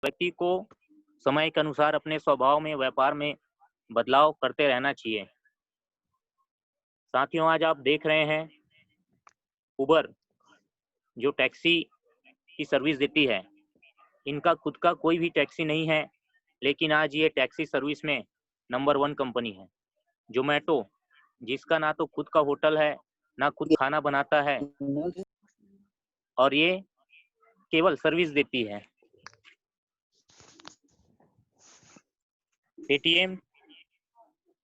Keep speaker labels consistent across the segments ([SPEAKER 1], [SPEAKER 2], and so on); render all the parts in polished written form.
[SPEAKER 1] व्यक्ति को समय के अनुसार अपने स्वभाव में, व्यापार में बदलाव करते रहना चाहिए। साथियों, आज आप देख रहे हैं उबर जो टैक्सी की सर्विस देती है, इनका खुद का कोई भी टैक्सी नहीं है, लेकिन आज ये टैक्सी सर्विस में नंबर 1 कंपनी है। ज़ोमैटो, जिसका ना तो खुद का होटल है, ना खुद खाना बनाता है और ये केवल सर्विस देती है। पेटीएम,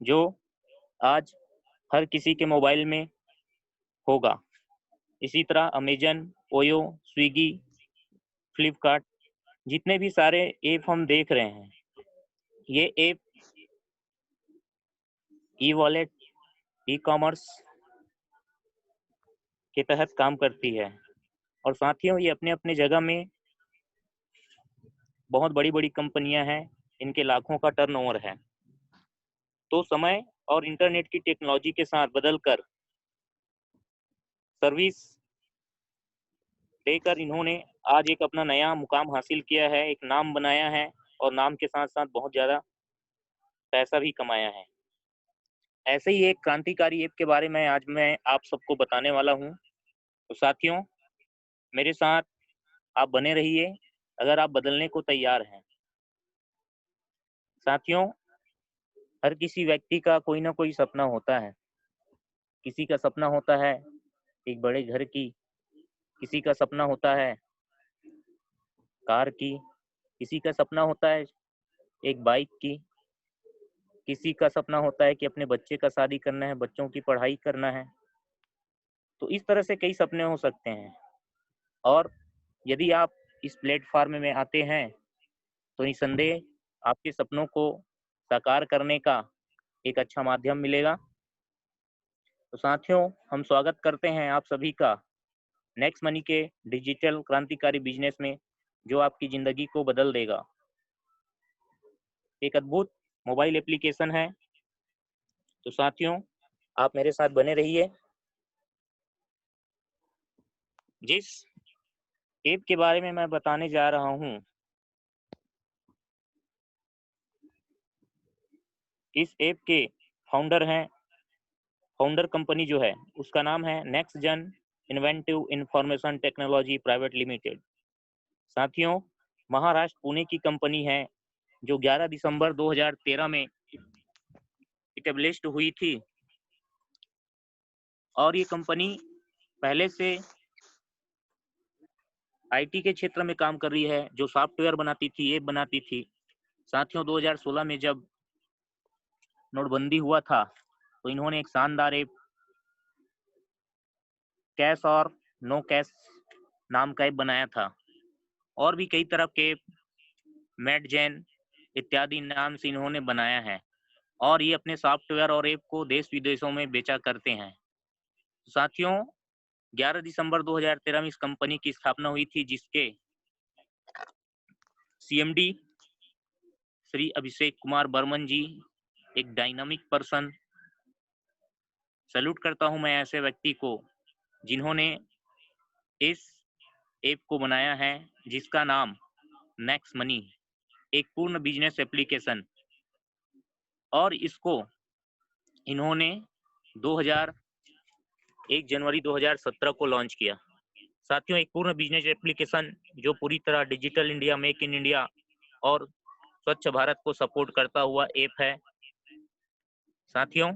[SPEAKER 1] जो आज हर किसी के मोबाइल में होगा। इसी तरह अमेजन, ओयो, स्विगी, फ्लिपकार्ट, जितने भी सारे ऐप हम देख रहे हैं, ये app e wallet, e commerce के तहत काम करती है। और साथियों, ये अपने अपने जगह में बहुत बड़ी बड़ी कंपनियां हैं, इनके लाखों का टर्नओवर है। तो समय और इंटरनेट की टेक्नोलॉजी के साथ बदलकर सर्विस देकर इन्होंने आज एक अपना नया मुकाम हासिल किया है, एक नाम बनाया है और नाम के साथ साथ बहुत ज़्यादा पैसा भी कमाया है। ऐसे ही एक क्रांतिकारी ऐप के बारे में आज मैं आप सबको बताने वाला हूँ। तो साथियों, मेरे साथ आप बने रहिए अगर आप बदलने को तैयार हैं। साथियों, हर किसी व्यक्ति का कोई ना कोई सपना होता है। किसी का सपना होता है एक बड़े घर की, किसी का सपना होता है कार की, किसी का सपना होता है एक बाइक की, किसी का सपना होता है कि अपने बच्चे का शादी करना है, बच्चों की पढ़ाई करना है। तो इस तरह से कई सपने हो सकते हैं। और यदि आप इस प्लेटफॉर्म में आते हैं तो निसंदेह आपके सपनों को साकार करने का एक अच्छा माध्यम मिलेगा। तो साथियों, हम स्वागत करते हैं आप सभी का नेक्स्ट मनी के डिजिटल क्रांतिकारी बिजनेस में, जो आपकी ज़िंदगी को बदल देगा। एक अद्भुत मोबाइल एप्लीकेशन है। तो साथियों, आप मेरे साथ बने रहिए। जिस ऐप के बारे में मैं बताने जा रहा हूँ, इस ऐप के फाउंडर कंपनी जो है उसका नाम है नेक्स्ट जन inventive information technology private limited. साथियों, महाराष्ट्र पुणे की कंपनी है जो 11 दिसंबर 2013 में इस्टेब्लिश्ड हुई थी। और ये कंपनी पहले से आईटी के क्षेत्र में काम कर रही है, जो सॉफ्टवेयर बनाती थी, ऐप बनाती थी। साथियों, 2016 में जब नोटबंदी हुआ था तो इन्होंने एक शानदार ऐप कैश और नो कैश नाम का ऐप बनाया था। और भी कई तरह के मेडजेन इत्यादि नाम से इन्होंने बनाया है और ये अपने सॉफ्टवेयर और ऐप को देश विदेशों में बेचा करते हैं। साथियों, 11 दिसंबर 2013 में इस कंपनी की स्थापना हुई थी, जिसके सीएमडी श्री अभिषेक कुमार बर्मन जी एक डायनामिक पर्सन। सैल्यूट करता हूं मैं ऐसे व्यक्ति को जिन्होंने इस ऐप को बनाया है, जिसका नाम नेक्स्ट मनी, एक पूर्ण बिजनेस एप्लीकेशन। और इसको इन्होंने 1 जनवरी 2017 को लॉन्च किया। साथियों, एक पूर्ण बिजनेस एप्लीकेशन जो पूरी तरह digital India, make in India और स्वच्छ भारत को सपोर्ट करता हुआ ऐप है। साथियों,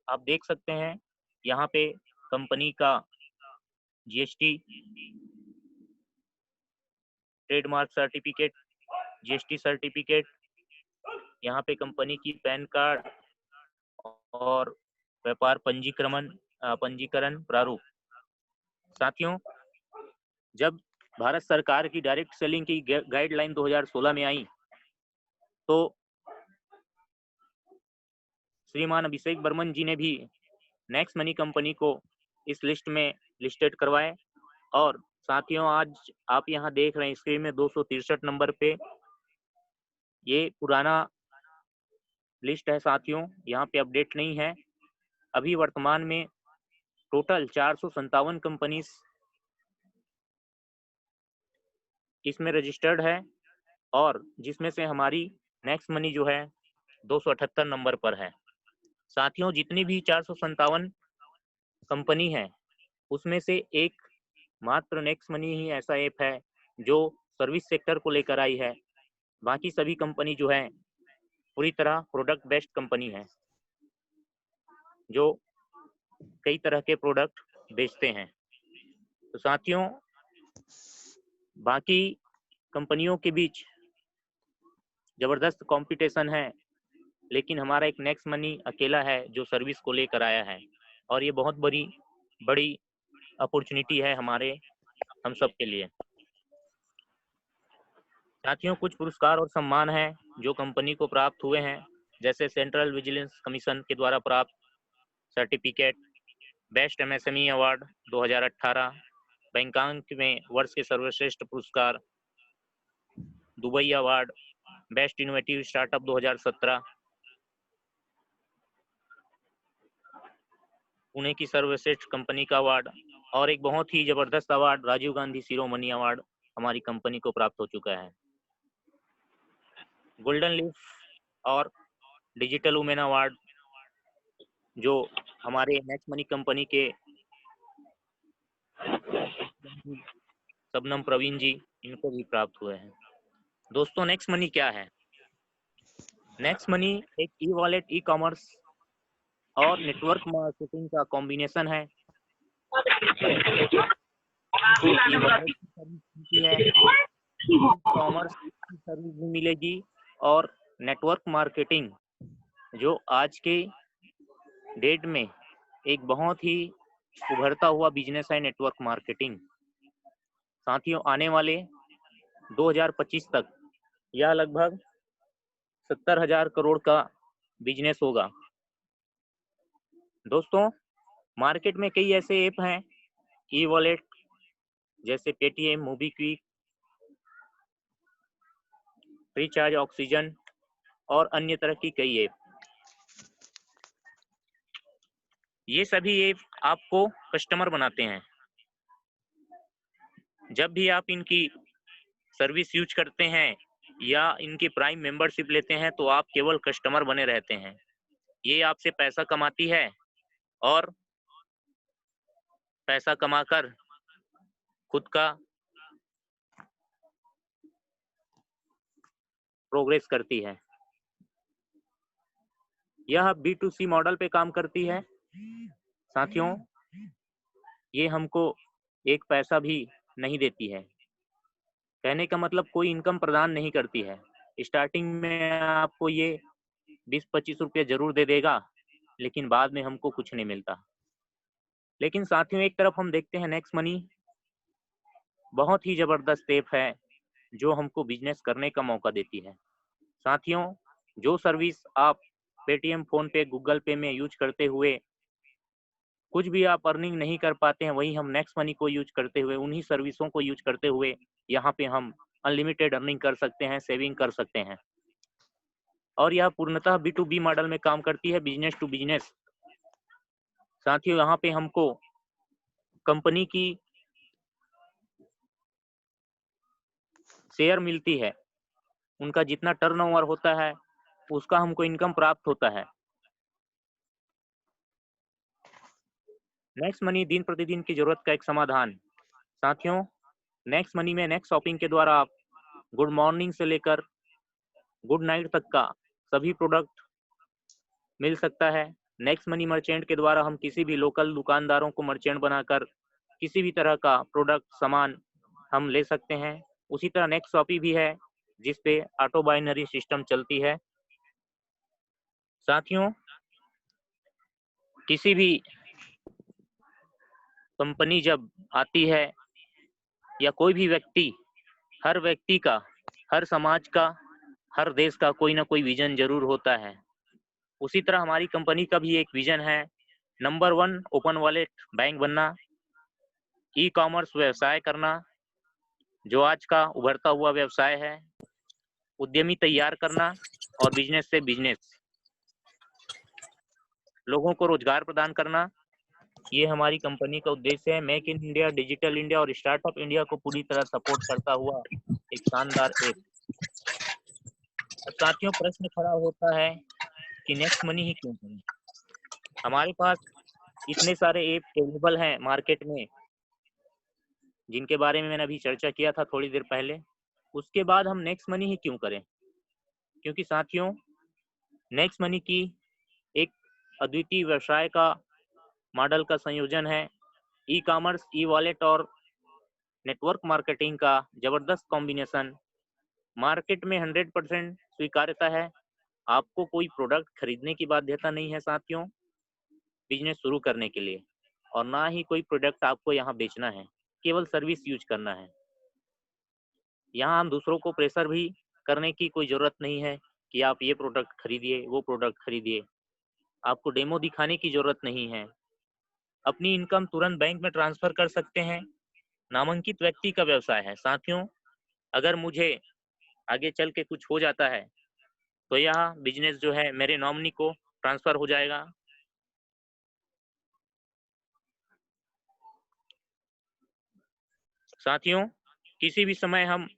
[SPEAKER 1] आप देख सकते हैं यहाँ पे कंपनी का GST, trademark certificate, GST certificate, यहाँ पे कंपनी की पैन कार्ड और व्यापार पंजीकरण प्रारूप। साथियों, जब भारत सरकार की डायरेक्ट सेलिंग की गाइडलाइन 2016 में आई तो श्रीमान अभिषेक बर्मन जी ने भी नेक्स्ट मनी कंपनी को इस लिस्ट में लिस्टेड करवाए। और साथियों, आज आप यहाँ देख रहे हैं स्क्रीन में 263 नंबर पे ये पुराना लिस्ट है। साथियों, यहाँ पे अपडेट नहीं है। अभी वर्तमान में टोटल 457 कंपनीज इसमें रजिस्टर्ड है और जिसमें से हमारी नेक्स्ट मनी जो है 278 नंबर पर है। साथियों, जितनी भी 457 कंपनी है उसमें से एक मात्र नेक्स्ट मनी ही ऐसा ऐप है जो सर्विस सेक्टर को लेकर आई है। बाकी सभी कंपनी जो है पूरी तरह प्रोडक्ट बेस्ड कंपनी है जो कई तरह के प्रोडक्ट बेचते हैं। तो साथियों, बाकी कंपनियों के बीच जबरदस्त कंपटीशन है, लेकिन हमारा एक नेक्स्ट मनी अकेला है जो सर्विस को लेकर आया है और ये बहुत बड़ी अपॉर्चुनिटी है हम सब के लिए। साथियों, कुछ पुरस्कार और सम्मान हैं जो कंपनी को प्राप्त हुए हैं, जैसे सेंट्रल विजिलेंस कमीशन के द्वारा प्राप्त certificate, best MSME award 2018, Bangkok में वर्ष के सर्वश्रेष्ठ पुरस्कार, Dubai award, best innovative startup 2017, Pune की सर्वश्रेष्ठ कंपनी का अवार्ड और एक बहुत ही जबरदस्त अवार्ड राजीव गांधी शिरोमणि अवार्ड हमारी कंपनी को प्राप्त हो चुका है। गोल्डन लीफ और डिजिटल वुमेन अवार्ड जो हमारे नेक्स्ट मनी कंपनी के शबनम प्रवीण जी, इनको भी प्राप्त हुए हैं। दोस्तों, नेक्स्ट मनी क्या है? नेक्स्ट मनी एक ई वॉलेट, ई कॉमर्स और नेटवर्क मार्केटिंग का कॉम्बिनेशन है। कॉमर्स की सर्विस भी मिलेगी और नेटवर्क मार्केटिंग जो आज के डेट में एक बहुत ही उभरता हुआ बिजनेस है, नेटवर्क मार्केटिंग। साथियों, आने वाले 2025 तक यह लगभग 70,000 करोड़ का बिजनेस होगा। दोस्तों, मार्केट में कई ऐसे ऐप हैं ई वॉलेट जैसे पेटीएम, मोबीक्विक, रिचार्ज, ऑक्सीजन और अन्य तरह की कई ऐप। ये सभी ऐप आपको कस्टमर बनाते हैं। जब भी आप इनकी सर्विस यूज करते हैं या इनकी प्राइम मेंबरशिप लेते हैं तो आप केवल कस्टमर बने रहते हैं। ये आपसे पैसा कमाती है और पैसा कमाकर खुद का प्रोग्रेस करती है। यह B2C मॉडल पे काम करती है। साथियों, ये हमको एक पैसा भी नहीं देती है। कहने का मतलब कोई इनकम प्रदान नहीं करती है। स्टार्टिंग में आपको ये 20-25 रुपये जरूर दे देगा, लेकिन बाद में हमको कुछ नहीं मिलता। लेकिन साथियों, एक तरफ हम देखते हैं नेक्स्ट मनी बहुत ही जबरदस्त ऐप है जो हमको बिजनेस करने का मौका देती है। साथियों, जो सर्विस आप पेटीएम, फोन पे, गूगल पे में यूज करते हुए कुछ भी आप अर्निंग नहीं कर पाते हैं, वही हम नेक्स्ट मनी को यूज करते हुए, उन्हीं सर्विसों को यूज करते हुए यहाँ पे हम अनलिमिटेड अर्निंग कर सकते हैं, सेविंग कर सकते हैं। और यह पूर्णतः B2B मॉडल में काम करती है, बिजनेस टू बिजनेस। साथियों, यहाँ पे हमको कंपनी की शेयर मिलती है, उनका जितना टर्नओवर होता है उसका हमको इनकम प्राप्त होता है। नेक्स्ट मनी दिन प्रतिदिन की जरूरत का एक समाधान। साथियों, नेक्स्ट मनी में नेक्स्ट शॉपिंग के द्वारा आप गुड मॉर्निंग से लेकर गुड नाइट तक का सभी प्रोडक्ट मिल सकता है। नेक्स्ट मनी मर्चेंट के द्वारा हम किसी भी लोकल दुकानदारों को मर्चेंट बनाकर किसी भी तरह का प्रोडक्ट सामान हम ले सकते हैं। उसी तरह नेक्स्ट शॉपी भी है जिस पे ऑटो बाइनरी सिस्टम चलती है। साथियों, किसी भी कंपनी जब आती है या कोई भी व्यक्ति, हर व्यक्ति का, हर समाज का, हर देश का कोई ना कोई विजन जरूर होता है। उसी तरह हमारी कंपनी का भी एक विजन है, नंबर 1 ओपन वॉलेट बैंक बनना, ई कॉमर्स व्यवसाय करना जो आज का उभरता हुआ व्यवसाय है, उद्यमी तैयार करना और बिजनेस से बिजनेस, लोगों को रोजगार प्रदान करना ये हमारी कंपनी का उद्देश्य है। Make in India, digital India और स्टार्टअप इंडिया को पूरी तरह सपोर्ट करता हुआ एक शानदार ऐप। साथियों, प्रश्न खड़ा होता है कि नेक्स्ट मनी ही क्यों करें। हमारे पास इतने सारे ऐप अवेलेबल हैं मार्केट में, जिनके बारे में मैंने अभी चर्चा किया था थोड़ी देर पहले। उसके बाद हम नेक्स्ट मनी ही क्यों करें? क्योंकि साथियों, नेक्स्ट मनी की एक अद्वितीय व्यवसाय का मॉडल का संयोजन है। ई कॉमर्स, ई वॉलेट और नेटवर्क मार्केटिंग का जबरदस्त कॉम्बिनेशन। मार्केट में 100% स्वीकार्यता है। आपको कोई प्रोडक्ट खरीदने की बाध्यता नहीं है साथियों बिजनेस शुरू करने के लिए, और ना ही कोई प्रोडक्ट आपको यहाँ बेचना है, केवल सर्विस यूज करना है। यहाँ हम दूसरों को प्रेशर भी करने की कोई ज़रूरत नहीं है कि आप ये प्रोडक्ट खरीदिए, वो प्रोडक्ट खरीदिए। आपको डेमो दिखाने की ज़रूरत नहीं है। अपनी इनकम तुरंत बैंक में ट्रांसफ़र कर सकते हैं। नामांकित व्यक्ति का व्यवसाय है साथियों। अगर मुझे आगे चल के कुछ हो जाता है तो यह बिजनेस जो है मेरे नॉमिनी को ट्रांसफ़र हो जाएगा। साथियों, किसी भी समय हम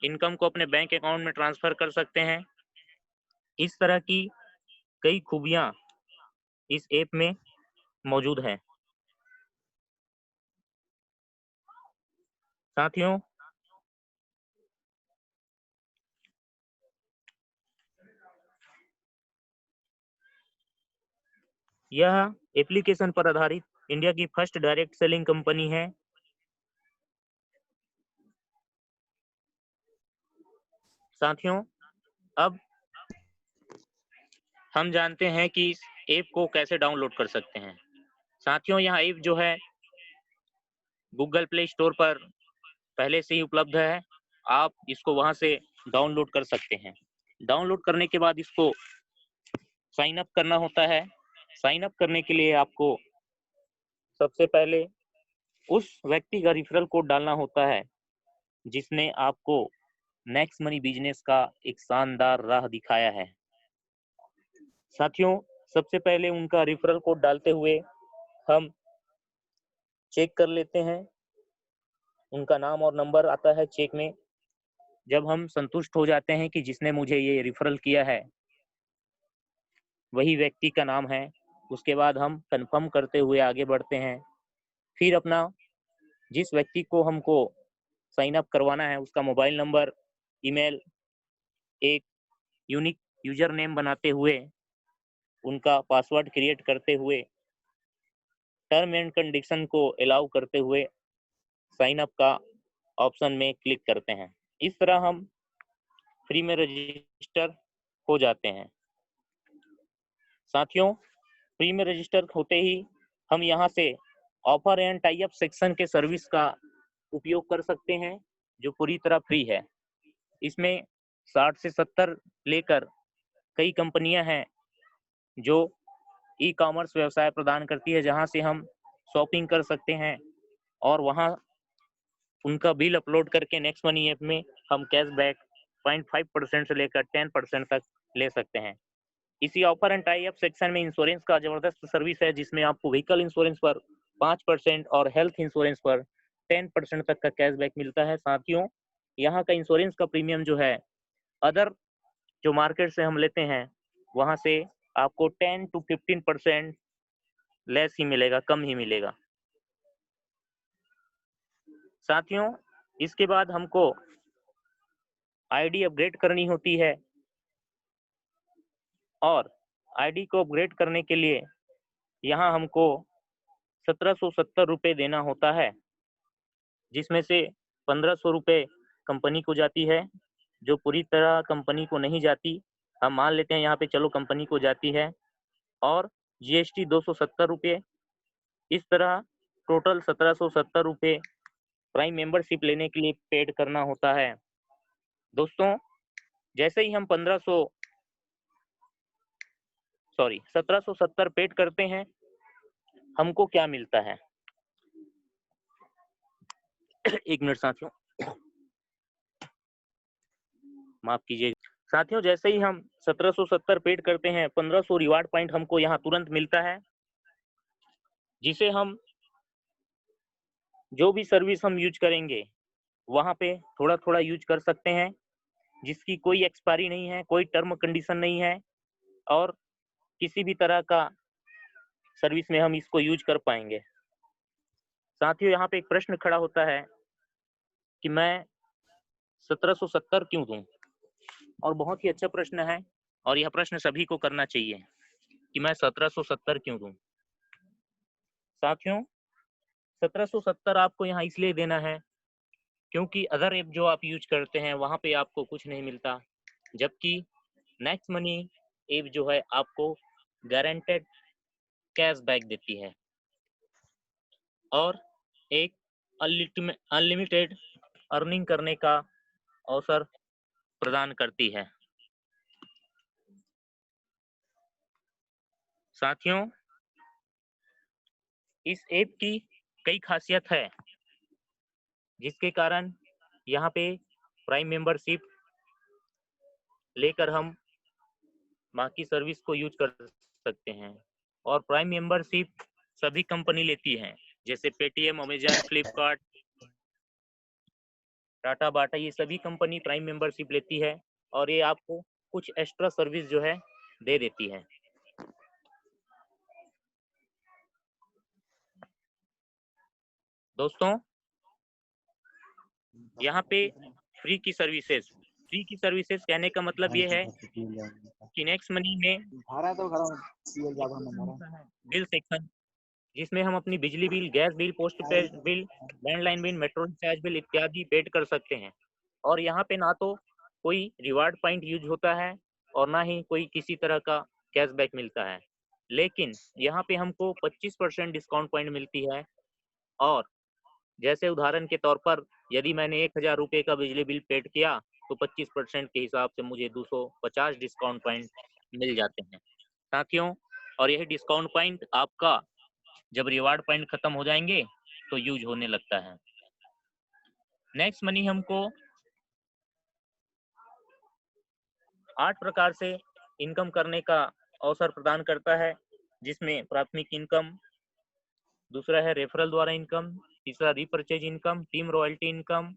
[SPEAKER 1] इनकम को अपने बैंक अकाउंट में ट्रांसफ़र कर सकते हैं। इस तरह की कई खूबियाँ इस ऐप में मौजूद हैं। साथियों, यह एप्लीकेशन पर आधारित इंडिया की फर्स्ट डायरेक्ट सेलिंग कंपनी है। साथियों, अब हम जानते हैं कि इस ऐप को कैसे डाउनलोड कर सकते हैं। साथियों, यह ऐप जो है गूगल प्ले स्टोर पर पहले से ही उपलब्ध है। आप इसको वहां से डाउनलोड कर सकते हैं। डाउनलोड करने के बाद इसको साइन अप करना होता है। साइन अप करने के लिए आपको सबसे पहले उस व्यक्ति का रिफरल कोड डालना होता है जिसने आपको नेक्स्ट मनी बिजनेस का एक शानदार राह दिखाया है। साथियों, सबसे पहले उनका रिफरल कोड डालते हुए हम चेक कर लेते हैं। उनका नाम और नंबर आता है चेक में। जब हम संतुष्ट हो जाते हैं कि जिसने मुझे ये रिफरल किया है वही व्यक्ति का नाम है, उसके बाद हम कंफर्म करते हुए आगे बढ़ते हैं। फिर अपना जिस व्यक्ति को हमको साइन अप करवाना है उसका मोबाइल नंबर, ईमेल, एक यूनिक यूजर नेम बनाते हुए, उनका पासवर्ड क्रिएट करते हुए, टर्म एंड कंडीशन को अलाउ करते हुए साइन अप का ऑप्शन में क्लिक करते हैं। इस तरह हम फ्री में रजिस्टर हो जाते हैं। साथियों, फ्री में रजिस्टर होते ही हम यहाँ से offer and tie up section के सर्विस का उपयोग कर सकते हैं जो पूरी तरह फ्री है। इसमें 60 से 70 लेकर कई कंपनियां हैं जो ई कॉमर्स व्यवसाय प्रदान करती है, जहां से हम शॉपिंग कर सकते हैं और वहां उनका बिल अपलोड करके नेक्स्ट मनी ऐप में हम कैशबैक 0.5% से लेकर 10% तक ले सकते हैं। इसी offer and tie up section में इंश्योरेंस का जबरदस्त सर्विस है जिसमें आपको व्हीकल इंश्योरेंस पर 5% और हेल्थ इंश्योरेंस पर 10% तक का कैशबैक मिलता है। साथियों, यहाँ का इंश्योरेंस का प्रीमियम जो है अदर जो मार्केट से हम लेते हैं वहाँ से आपको 10 to 15% लेस ही मिलेगा, कम ही मिलेगा। साथियों, इसके बाद हमको आईडी अपग्रेड करनी होती है और आईडी को अपग्रेड करने के लिए यहाँ हमको 1770 रुपये देना होता है, जिसमें से 1500 रुपये कंपनी को जाती है, जो पूरी तरह कंपनी को नहीं जाती। हम मान लेते हैं यहाँ पे चलो कंपनी को जाती है, और जीएसटी 270 रुपये। इस तरह टोटल 1770 रुपये प्राइम मेंबरशिप लेने के लिए पेड करना होता है। दोस्तों, जैसे ही हम 1770 पेड करते हैं हमको क्या मिलता है? एक मिनट साथियों, माफ कीजिए। साथियों, जैसे ही हम 1770 पेड करते हैं 1500 रिवार्ड पॉइंट हमको यहाँ तुरंत मिलता है, जिसे हम जो भी सर्विस हम यूज करेंगे वहाँ पे थोड़ा-थोड़ा यूज कर सकते हैं, जिसकी कोई एक्सपायरी नहीं है, कोई टर्म कंडीशन नहीं है और किसी भी तरह का सर्विस में हम इसको यूज कर पाएँगे। साथियों, यहाँ पे एक प्रश्न खड़ा होता है कि मैं 1770 क्यों दूँ? और बहुत ही अच्छा प्रश्न है और यह प्रश्न सभी को करना चाहिए कि मैं 1770 क्यों दूँ? साथियों, 1770 आपको यहाँ इसलिए देना है क्योंकि अदर ऐप जो आप यूज करते हैं वहाँ पे आपको कुछ नहीं मिलता, जबकि नेक्स्ट मनी ऐप जो है आपको गारंटेड कैशबैक देती है और एक अनलिमिटेड अर्निंग करने का अवसर प्रदान करती है। साथियों, इस ऐप की कई खासियत है जिसके कारण यहाँ पे प्राइम मेंबरशिप लेकर हम बाकी सर्विस को यूज कर सकते हैं और प्राइम मेंबरशिप सभी कंपनी लेती है, जैसे पेटीएम, अमेजन, फ्लिपकार्ट, टाटा, बाटा, ये सभी कंपनी प्राइम मेंबरशिप लेती है और ये आपको कुछ एक्स्ट्रा सर्विस जो है दे देती है। दोस्तों, यहाँ पे फ्री की सर्विसेज कहने का मतलब ये है कि नेक्स्ट मनी में बिल सेक्शन, जिसमें हम अपनी बिजली bill, gas bill, postpaid bill, landline bill, metro recharge bill इत्यादि पेड कर सकते हैं और यहाँ पे ना तो कोई रिवार्ड पॉइंट यूज होता है और ना ही कोई किसी तरह का कैशबैक मिलता है, लेकिन यहाँ पे हमको 25% डिस्काउंट पॉइंट मिलती है और जैसे उदाहरण के तौर पर यदि मैंने 1000 रुपये का बिजली बिल पेड किया तो 25% के हिसाब से मुझे 250 डिस्काउंट पॉइंट मिल जाते हैं। साथियों, और यही डिस्काउंट पॉइंट आपका जब रिवार्ड पॉइंट खत्म हो जाएंगे तो यूज होने लगता है। नेक्स्ट मनी हमको 8 प्रकार से इनकम करने का अवसर प्रदान करता है, जिसमें प्राथमिक इनकम, दूसरा है रेफरल द्वारा इनकम, तीसरा repurchase income, team royalty income,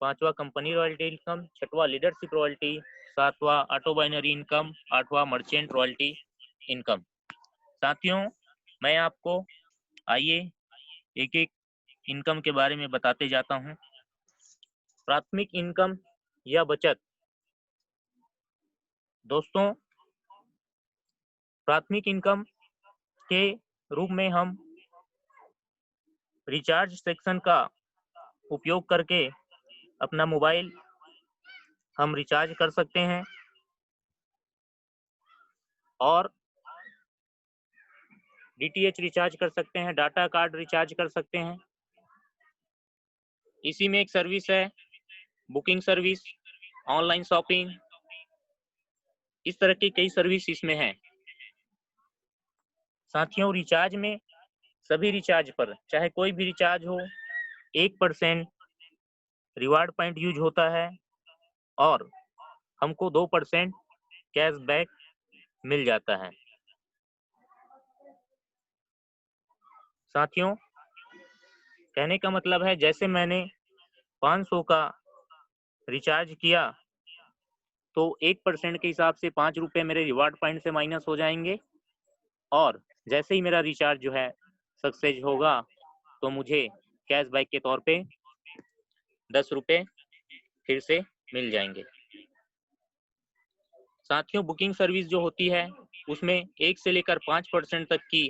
[SPEAKER 1] पांचवा कंपनी रॉयल्टी इनकम, छठवां लीडरशिप रॉयल्टी, सातवां ऑटो बाइनरी इनकम, आठवां मर्चेंट रॉयल्टी इनकम। साथियों, मैं आपको आइए एक एक इनकम के बारे में बताते जाता हूं। प्राथमिक इनकम या बचत। दोस्तों, प्राथमिक इनकम के रूप में हम रिचार्ज सेक्शन का उपयोग करके अपना मोबाइल हम रिचार्ज कर सकते हैं और डीटीएच रिचार्ज कर सकते हैं, डाटा कार्ड रिचार्ज कर सकते हैं। इसी में एक सर्विस है बुकिंग सर्विस, ऑनलाइन शॉपिंग, इस तरह की कई सर्विस इसमें हैं। साथियों, रिचार्ज में सभी रिचार्ज पर चाहे कोई भी रिचार्ज हो 1% रिवार्ड पॉइंट यूज होता है और हमको 2% कैशबैक मिल जाता है। साथियों, कहने का मतलब है जैसे मैंने 500 का रिचार्ज किया तो 1% के हिसाब से 5 रुपये मेरे रिवार्ड पॉइंट से माइनस हो जाएंगे और जैसे ही मेरा रिचार्ज जो है सक्सेस होगा तो मुझे कैशबैक के तौर पे 10 रुपये फिर से मिल जाएंगे। साथियों, बुकिंग सर्विस जो होती है उसमें 1 से लेकर 5% तक की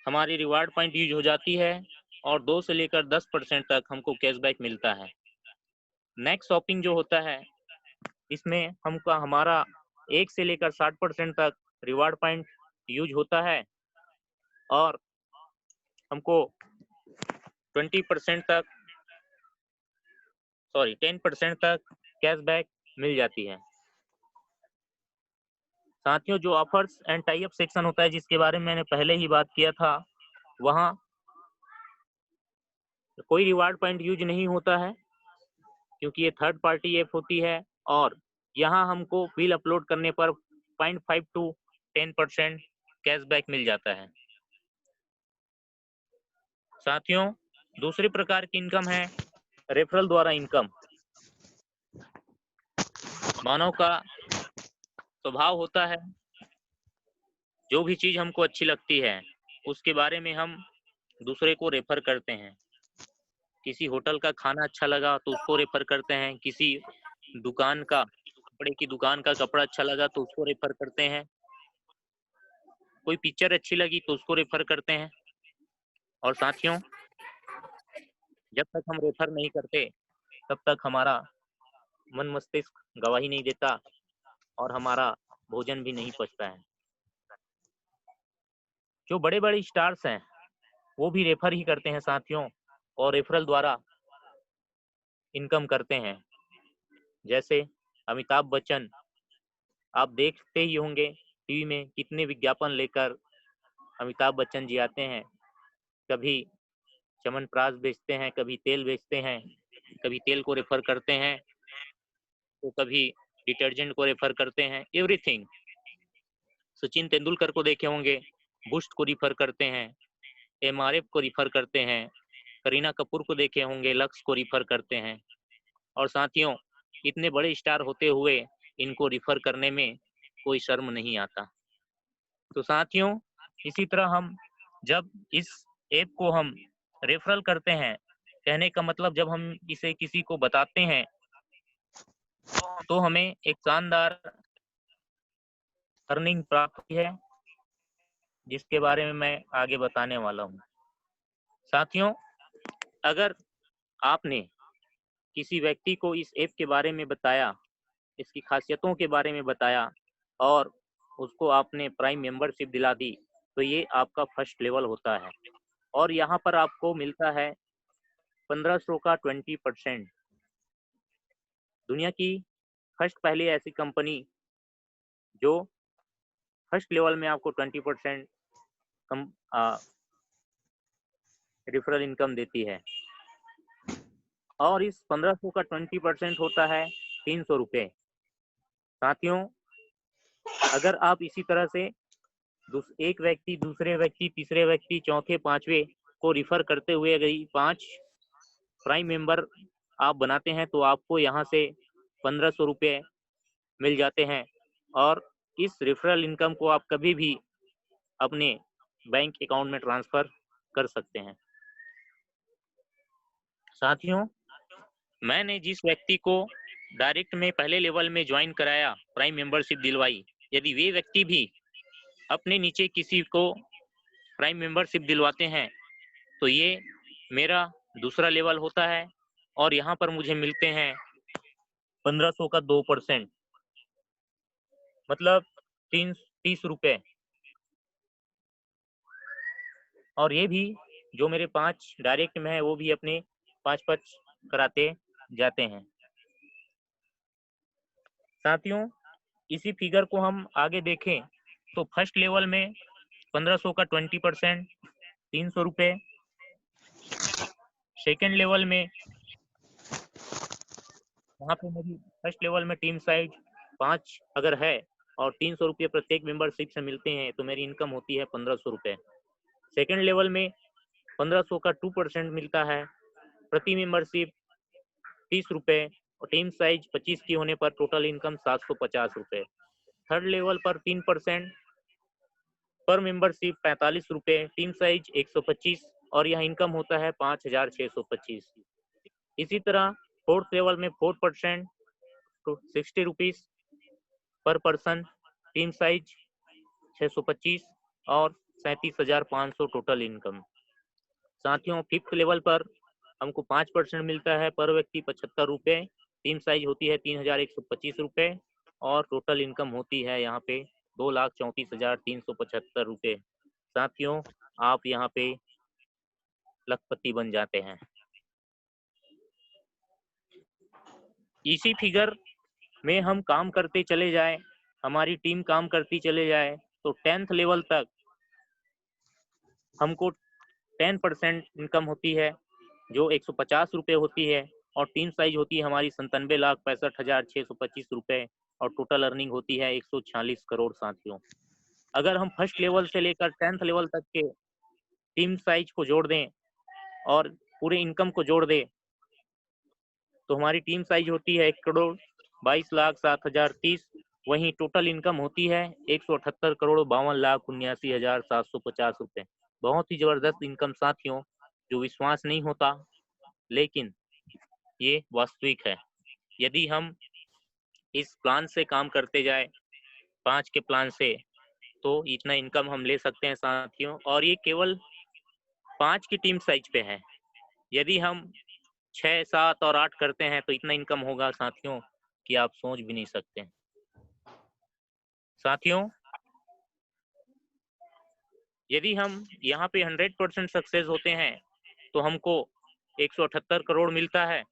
[SPEAKER 1] हमारी रिवार्ड पॉइंट यूज हो जाती है और 2 से लेकर 10% तक हमको कैशबैक मिलता है। नेक्स्ट शॉपिंग जो होता है इसमें हमका हमारा 1 से लेकर 60% तक रिवार्ड पॉइंट यूज होता है और हमको 10% तक कैशबैक मिल जाती है। साथियों, जो offers and tie up section होता है जिसके बारे में मैंने पहले ही बात किया था, वहाँ कोई रिवार्ड पॉइंट यूज नहीं होता है क्योंकि ये थर्ड पार्टी ऐप होती है और यहाँ हमको बिल अपलोड करने पर 0.5 to 10% कैशबैक मिल जाता है। साथियों, दूसरी प्रकार की इनकम है रेफरल द्वारा इनकम। मानव का स्वभाव होता है, जो भी चीज हमको अच्छी लगती है उसके बारे में हम दूसरे को रेफर करते हैं। किसी होटल का खाना अच्छा लगा तो उसको रेफर करते हैं, किसी दुकान का कपड़े की दुकान का कपड़ा अच्छा लगा तो उसको रेफर करते हैं, कोई पिक्चर अच्छी लगी तो उसको रेफर करते हैं। और साथियों, जब तक हम रेफर नहीं करते तब तक हमारा मन मस्तिष्क गवाही नहीं देता और हमारा भोजन भी नहीं पचता है। जो बड़े बड़े स्टार्स हैं वो भी रेफर ही करते हैं साथियों, और रेफरल द्वारा इनकम करते हैं। जैसे अमिताभ बच्चन, आप देखते ही होंगे टीवी में कितने विज्ञापन लेकर अमिताभ बच्चन जी आते हैं। कभी च्यवनप्राश बेचते हैं, कभी तेल बेचते हैं, कभी तेल को रेफर करते हैं तो कभी डिटर्जेंट को रेफर करते हैं, एवरीथिंग। सचिन तेंदुलकर को देखे होंगे, बूस्ट को रिफर करते हैं, एमआरएफ को रिफर करते हैं। करीना कपूर को देखे होंगे, लक्स को रिफर करते हैं। और साथियों, इतने बड़े स्टार होते हुए इनको रिफर करने में कोई शर्म नहीं आता। तो साथियों, इसी तरह हम जब इस ऐप को हम रेफरल करते हैं, कहने का मतलब जब हम इसे किसी को बताते हैं तो हमें एक शानदार अर्निंग प्राप्त होती है, जिसके बारे में मैं आगे बताने वाला हूँ। साथियों, अगर आपने किसी व्यक्ति को इस ऐप के बारे में बताया, इसकी खासियतों के बारे में बताया और उसको आपने प्राइम मेंबरशिप दिला दी, तो ये आपका फर्स्ट लेवल होता है। और यहाँ पर आपको मिलता है 1500 का 20%। दुनिया की फर्स्ट पहली ऐसी कंपनी जो फर्स्ट लेवल में आपको 20% कम रेफरल इनकम देती है। और इस 1500 का 20% होता है 300 रुपये। साथियों, अगर आप इसी तरह से एक व्यक्ति, दूसरे व्यक्ति, तीसरे व्यक्ति, चौथे, पांचवे को रिफर करते हुए अगर 5 प्राइम मेंबर आप बनाते हैं तो आपको यहाँ से 1500 रुपये मिल जाते हैं। और इस रेफरल इनकम को आप कभी भी अपने बैंक अकाउंट में ट्रांसफर कर सकते हैं। साथियों, मैंने जिस व्यक्ति को डायरेक्ट में पहले लेवल में ज्वाइन कराया, प्राइम मेंबरशिप दिलवाई, यदि वे व्यक्ति भी अपने नीचे किसी को प्राइम मेंबरशिप दिलवाते हैं तो ये मेरा दूसरा लेवल होता है और यहाँ पर मुझे मिलते हैं 1500 का 2%, मतलब 30 रुपये। और ये भी जो मेरे 5 डायरेक्ट में है वो भी अपने 5-5 कराते जाते हैं। साथियों, इसी फिगर को हम आगे देखें तो फर्स्ट लेवल में 1500 का 20%, 300 रुपये। सेकेंड लेवल में वहाँ पे मेरी फर्स्ट लेवल में टीम साइज 5 अगर है और 300 रुपये प्रत्येक मेंबरशिप से मिलते हैं तो मेरी इनकम होती है 1500 रुपये। सेकेंड लेवल में 1500 का 2% मिलता है, प्रति मेंबरशिप 30 रुपये और टीम साइज 25 की होने पर टोटल इनकम 750 रुपये। थर्ड लेवल पर 3% पर मेंबरशिप 45 रुपये, टीम साइज 125 और यह इनकम होता है 5625। इसी तरह फोर्थ लेवल में 4% तो 60 rupees per person, team size 625 और 37,500 टोटल इनकम। साथियों, फिफ्थ लेवल पर हमको 5% मिलता है पर व्यक्ति 75 रुपये, टीम साइज होती है 3,125 रुपये और टोटल इनकम होती है यहाँ पे 2,34,375 रुपये। साथियों, आप यहाँ पे लखपति बन जाते हैं। इसी फिगर में हम काम करते चले जाए, हमारी टीम काम करती चले जाए तो 10th लेवल तक हमको 10% इनकम होती है जो 150 रुपये होती है और टीम साइज होती है हमारी 97,65,625 रुपये और टोटल अर्निंग होती है 146 करोड़। साथियों, अगर हम फर्स्ट लेवल से लेकर 10th लेवल तक के टीम साइज को जोड़ दें और पूरे इनकम को जोड़ दे तो हमारी टीम साइज होती है 1,22,07,030। वहीं टोटल इनकम होती है 178,52,79,750 रुपए। बहुत ही जबरदस्त इनकम साथियों, जो विश्वास नहीं होता, लेकिन ये वास्तविक है। यदि हम इस प्लान से काम करते जाए, 5 के प्लान से, तो इतना इनकम हम ले सकते हैं साथियों। और ये केवल 5 की टीम साइज पे है। यदि हम 6, 7 और 8 करते हैं तो इतना इनकम होगा साथियों कि आप सोच भी नहीं सकते। साथियों, यदि हम यहाँ पे 100% सक्सेस होते हैं तो हमको 178 करोड़ मिलता है।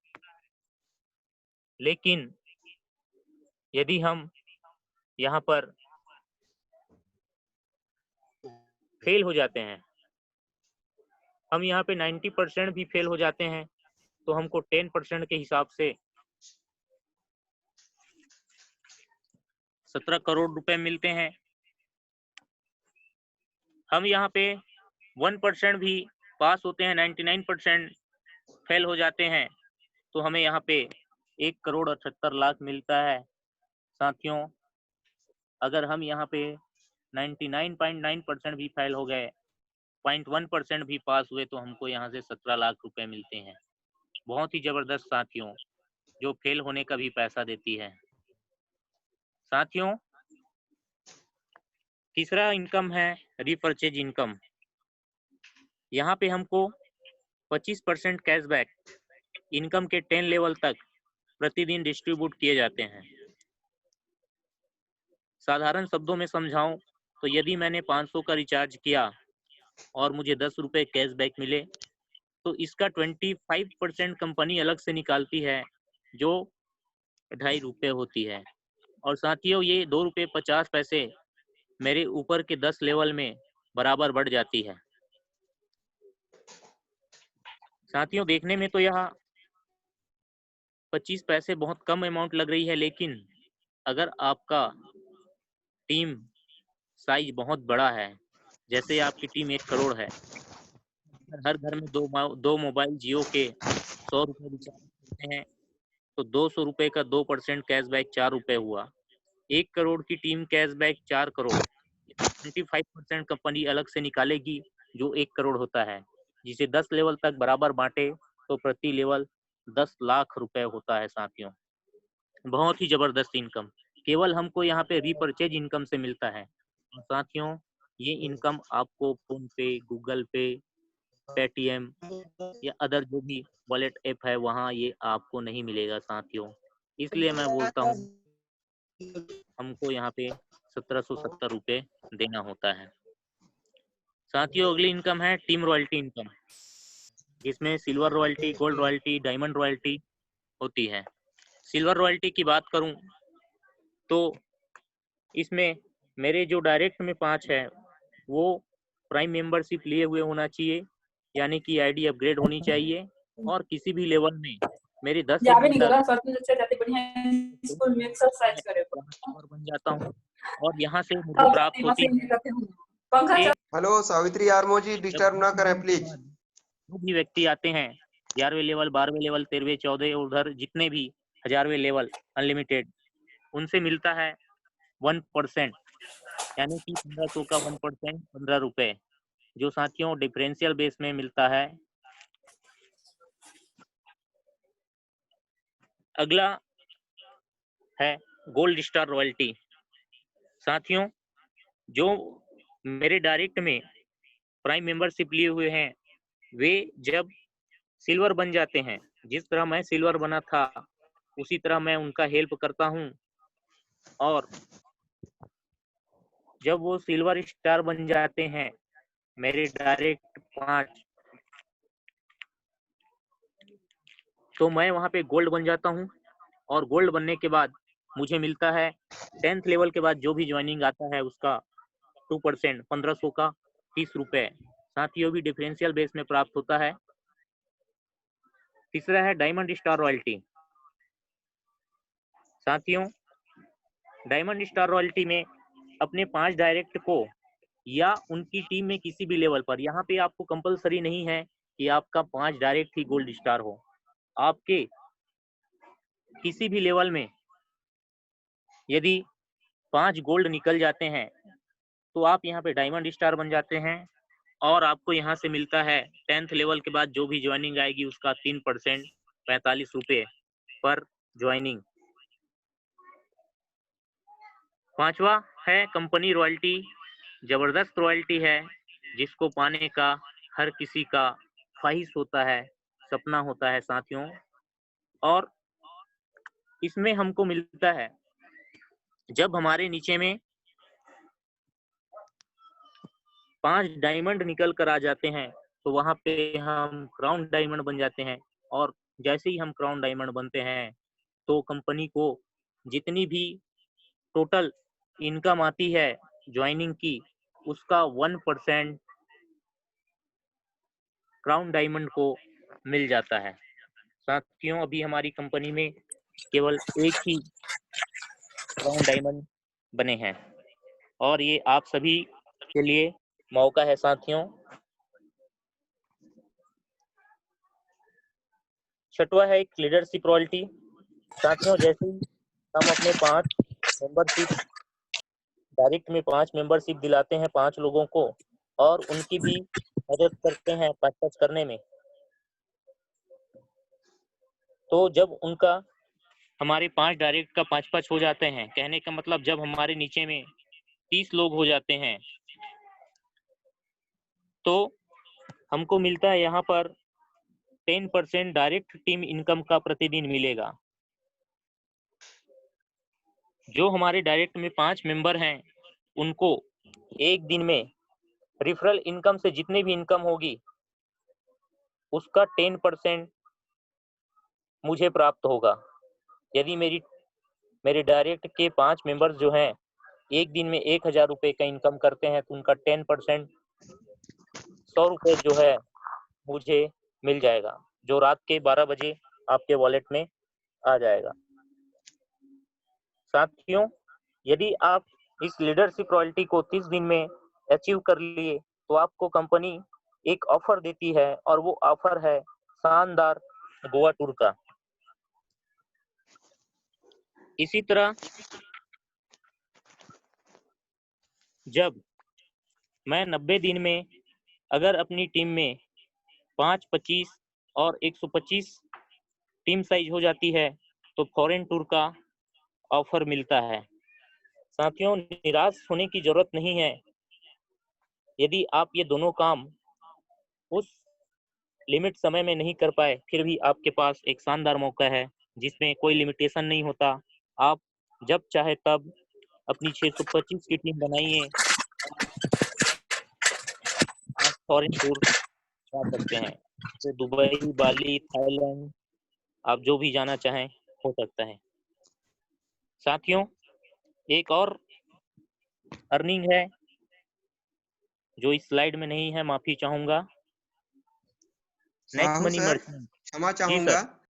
[SPEAKER 1] लेकिन यदि हम यहाँ पर फेल हो जाते हैं, हम यहाँ पे 90% भी फेल हो जाते हैं, तो हमको 10% के हिसाब से 17 करोड़ रुपए मिलते हैं। हम यहाँ पे 1% भी पास होते हैं, 99% फेल हो जाते हैं, तो हमें यहाँ पे 1,78,00,000 मिलता है। साथियों, अगर हम यहाँ पे 99.9% भी फेल हो गए, 0.1% भी पास हुए, तो हमको यहाँ से 17 लाख रुपए मिलते हैं। बहुत ही जबरदस्त साथियों, जो फेल होने का भी पैसा देती है। साथियों, तीसरा इनकम है रीपरचेज इनकम। यहाँ पे हमको 25% कैशबैक इनकम के 10 लेवल तक प्रतिदिन डिस्ट्रीब्यूट किए जाते हैं। साधारण शब्दों में समझाऊं तो यदि मैंने 500 का रिचार्ज किया और मुझे 10 रुपए कैशबैक मिले, तो इसका 25% कंपनी अलग से निकालती है, जो 2.5 रुपए होती है। और साथियों, ये 2 रुपए 50 पैसे मेरे ऊपर के 10 लेवल में बराबर बढ़ जाती है। साथियों, देखने में तो यह 25 पैसे बहुत कम अमाउंट लग रही है, लेकिन अगर आपका टीम साइज बहुत बड़ा है, जैसे आपकी टीम 1 करोड़ है, हर घर में दो मोबाइल जियो के 100 रुपए रिचार्ज करते हैं, तो 200 रुपए का 2% कैशबैक 4 रुपए हुआ। 1 करोड़ की टीम कैशबैक 4 करोड़, 25% कंपनी अलग से निकालेगी, जो 1 करोड़ होता है, जिसे 10 लेवल तक बराबर बांटे तो प्रति लेवल 10 लाख रुपए होता है। साथियों, बहुत ही जबरदस्त इनकम केवल हमको यहाँ पे रीपरचेज इनकम से मिलता है। साथियों, ये इनकम आपको फोन पे, गूगल पे, पेटीएम या अदर जो भी वॉलेट ऐप है, वहाँ ये आपको नहीं मिलेगा साथियों। इसलिए मैं बोलता हूँ हमको यहाँ पे 1770 रुपये देना होता है। साथियों, अगली इनकम है टीम रॉयल्टी इनकम, जिसमें silver royalty, gold royalty, diamond royalty होती है। सिल्वर रॉयल्टी की बात करूं तो इसमें मेरे जो डायरेक्ट में 5 है, वो प्राइम मेंबरशिप लिए हुए होना चाहिए, यानी कि आईडी अपग्रेड होनी चाहिए, और किसी भी लेवल में मेरे 10 से बढ़कर और बन जाता हूँ, और यहाँ से मुझे प्राप्त होती है।
[SPEAKER 2] हेलो सावित्री आर्मो जी, डिस्टर्ब ना करें प्लीज।
[SPEAKER 1] जो भी व्यक्ति आते हैं 11वें लेवल, 12वें लेवल, 13वें, 14वें, उधर जितने भी 1000वें लेवल अनलिमिटेड, उनसे मिलता है 1%, यानी कि 1500 का 1% 15 रुपए, जो साथियों डिफरेंशियल बेस में मिलता है। अगला है गोल्ड स्टार रॉयल्टी। साथियों, जो मेरे डायरेक्ट में प्राइम मेंबरशिप लिए हुए हैं, वे जब सिल्वर बन जाते हैं, जिस तरह मैं सिल्वर बना था उसी तरह मैं उनका हेल्प करता हूं, और जब वो सिल्वर स्टार बन जाते हैं, मेरे डायरेक्ट 5, तो मैं वहां पे गोल्ड बन जाता हूं, और गोल्ड बनने के बाद मुझे मिलता है 10th लेवल के बाद जो भी ज्वाइनिंग आता है उसका 2%, 1500 का 30 रुपए, साथियों भी डिफरेंशियल बेस में प्राप्त होता है। तीसरा है डायमंड स्टार रॉयल्टी। साथियों, डायमंड स्टार रॉयल्टी में अपने 5 डायरेक्ट को या उनकी टीम में किसी भी लेवल पर, यहाँ पे आपको कंपलसरी नहीं है कि आपका 5 डायरेक्ट ही गोल्ड स्टार हो। आपके किसी भी लेवल में यदि 5 गोल्ड निकल जाते हैं तो आप यहाँ पे डायमंड स्टार बन जाते हैं और आपको यहाँ से मिलता है 10th लेवल के बाद जो भी ज्वाइनिंग आएगी उसका 3% 45 रुपये पर ज्वाइनिंग। 5वां है कंपनी रॉयल्टी। जबरदस्त रॉयल्टी है जिसको पाने का हर किसी का ख्वाहिश होता है, सपना होता है साथियों। और इसमें हमको मिलता है जब हमारे नीचे में 5 डायमंड निकल कर आ जाते हैं तो वहां पे हम क्राउन डायमंड बन जाते हैं। और जैसे ही हम क्राउन डायमंड बनते हैं तो कंपनी को जितनी भी टोटल इनकम आती है ज्वाइनिंग की उसका 1% क्राउन डायमंड को मिल जाता है। साथियों अभी हमारी कंपनी में केवल एक ही क्राउन डायमंड बने हैं और ये आप सभी के लिए मौका है साथियों। 6वां है एक लीडरशिप रॉयल्टी। साथियों जैसे ही हम अपने 5 मेंबरशिप डायरेक्ट में 5 मेंबरशिप दिलाते हैं 5 लोगों को और उनकी भी मदद करते हैं पच करने में, तो जब उनका हमारे 5 डायरेक्ट का 5-5 हो जाते हैं, कहने का मतलब जब हमारे नीचे में 30 लोग हो जाते हैं तो हमको मिलता है यहाँ पर 10% डायरेक्ट टीम इनकम का प्रतिदिन मिलेगा। जो हमारे डायरेक्ट में 5 मेंबर हैं उनको एक दिन में रिफरल इनकम से जितनी भी इनकम होगी उसका 10% मुझे प्राप्त होगा। यदि मेरे डायरेक्ट के 5 मेंबर्स जो हैं एक दिन में 1000 रुपये का इनकम करते हैं तो उनका 10% 100 रुपये जो है मुझे मिल जाएगा, जो रात के 12 बजे आपके वॉलेट में आ जाएगा। साथियों यदि आप इस लीडरशिप रॉयल्टी को 30 दिन में अचीव कर लिए तो आपको कंपनी एक ऑफर देती है और वो ऑफर है शानदार गोवा टूर का। इसी तरह जब मैं 90 दिन में अगर अपनी टीम में 5, 25 और 125 टीम साइज हो जाती है तो फॉरेन टूर का ऑफर मिलता है। साथियों निराश होने की जरूरत नहीं है। यदि आप ये दोनों काम उस लिमिट समय में नहीं कर पाए फिर भी आपके पास एक शानदार मौका है जिसमें कोई लिमिटेशन नहीं होता। आप जब चाहे तब अपनी 625 की टीम बनाइए, आप फॉरेन टूर जा सकते हैं। तो दुबई, बाली, थाईलैंड आप जो भी जाना चाहें हो सकता है। साथियों एक और अर्निंग है जो इस स्लाइड में नहीं है, माफी चाहूंगा। Next
[SPEAKER 2] Sahu
[SPEAKER 1] money
[SPEAKER 2] sir
[SPEAKER 1] merchant.
[SPEAKER 2] क्षमा
[SPEAKER 1] जी
[SPEAKER 2] चाहूंगा,
[SPEAKER 1] सर।